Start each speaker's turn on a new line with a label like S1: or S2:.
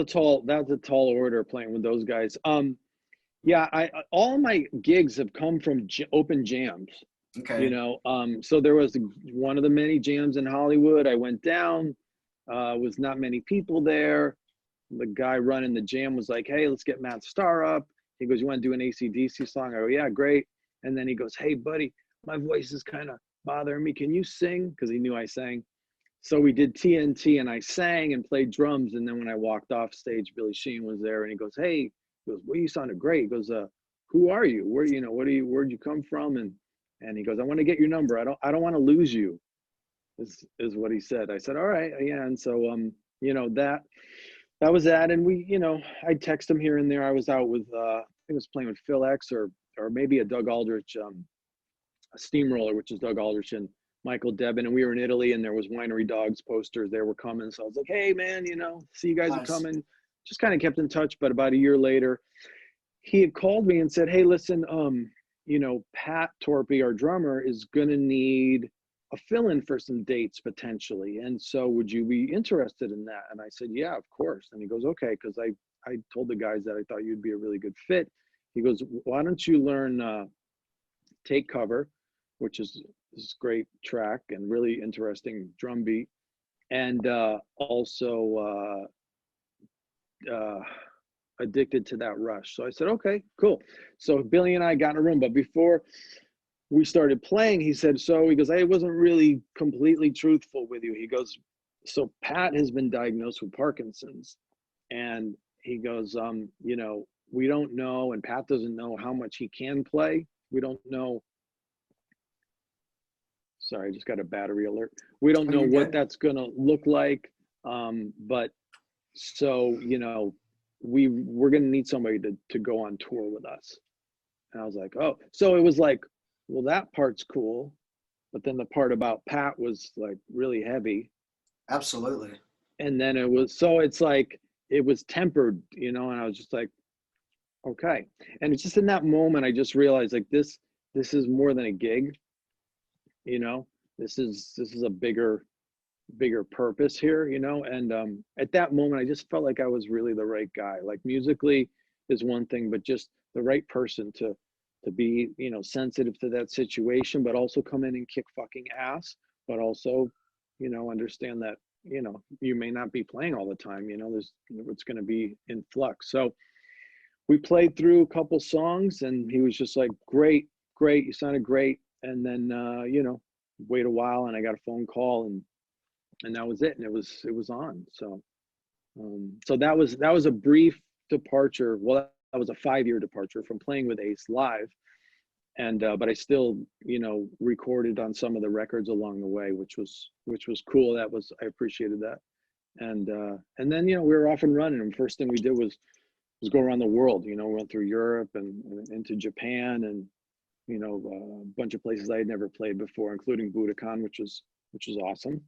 S1: that's a tall order playing with those guys. Yeah, all my gigs have come from open jams, you
S2: Okay.
S1: know. So there was one of the many jams in Hollywood. I went down, was not many people there. The guy running the jam was like, "Hey, let's get Matt Starr up." He goes, "You want to do an AC/DC song?" I go, "Yeah, great." And then he goes, "Hey, buddy, my voice is kind of bothering me. Can you sing?" Because he knew I sang. So we did TNT and I sang and played drums. And then when I walked off stage, Billy Sheehan was there and he goes, "Hey," he goes, "Well, you sounded great." He goes, "Who are you? Where, you know, where'd you come from?" And he goes, "I want to get your number. I don't want to lose you," is what he said. I said, "All right." Yeah. And so, you know, that was that. And we, you know, I'd text him here and there. I was out with, I think I was playing with Phil X or maybe a Doug Aldrich, a steamroller, which is Doug Aldrich and Michael Debin, and we were in Italy, and there was Winery Dogs posters. They were coming, so I was like, "Hey, man, you know, see you guys are
S2: Nice.
S1: coming." Just kind of kept in touch. But about a year later, he had called me and said, "Hey, listen, you know, Pat Torpey, our drummer, is gonna need a fill-in for some dates potentially, and so would you be interested in that?" And I said, "Yeah, of course." And he goes, "Okay," because I told the guys that I thought you'd be a really good fit. He goes, "Why don't you learn Take Cover," which is this great track and really interesting drum beat, and also Addicted to That Rush. So I said, "Okay, cool." So Billy and I got in a room, but before we started playing, he said, "So," he goes, "I wasn't really completely truthful with you." He goes, "So Pat has been diagnosed with Parkinson's," and he goes, "You know, we don't know, and Pat doesn't know how much he can play. We don't know." Sorry, I just got a battery alert. We don't
S2: Oh,
S1: know
S2: you're
S1: what
S2: good.
S1: that's going to look like. But so, you know, we're going to need somebody to go on tour with us. And I was like, "Oh," so it was like, well, that part's cool. But then the part about Pat was like really heavy.
S2: Absolutely.
S1: And then it was, so it's like, it was tempered, you know, and I was just like, okay. And it's just in that moment, I just realized like this is more than a gig, you know, this is a bigger purpose here, you know. And at that moment I just felt like I was really the right guy. Like musically is one thing, but just the right person to be, you know, sensitive to that situation, but also come in and kick fucking ass, but also, you know, understand that, you know, you may not be playing all the time, you know, there's, it's going to be in flux. So we played through a couple songs and he was just like, "Great, great, you sounded great." And then you know, wait a while and I got a phone call, and that was it, and it was on. So so that was a brief departure. Well, that was a 5-year departure from playing with Ace live, and but I still, you know, recorded on some of the records along the way, which was cool. That was, I appreciated that. And then, you know, we were off and running, and first thing we did was go around the world. You know, we went through Europe and into Japan, and you know, a bunch of places I had never played before, including Budokan, which was awesome.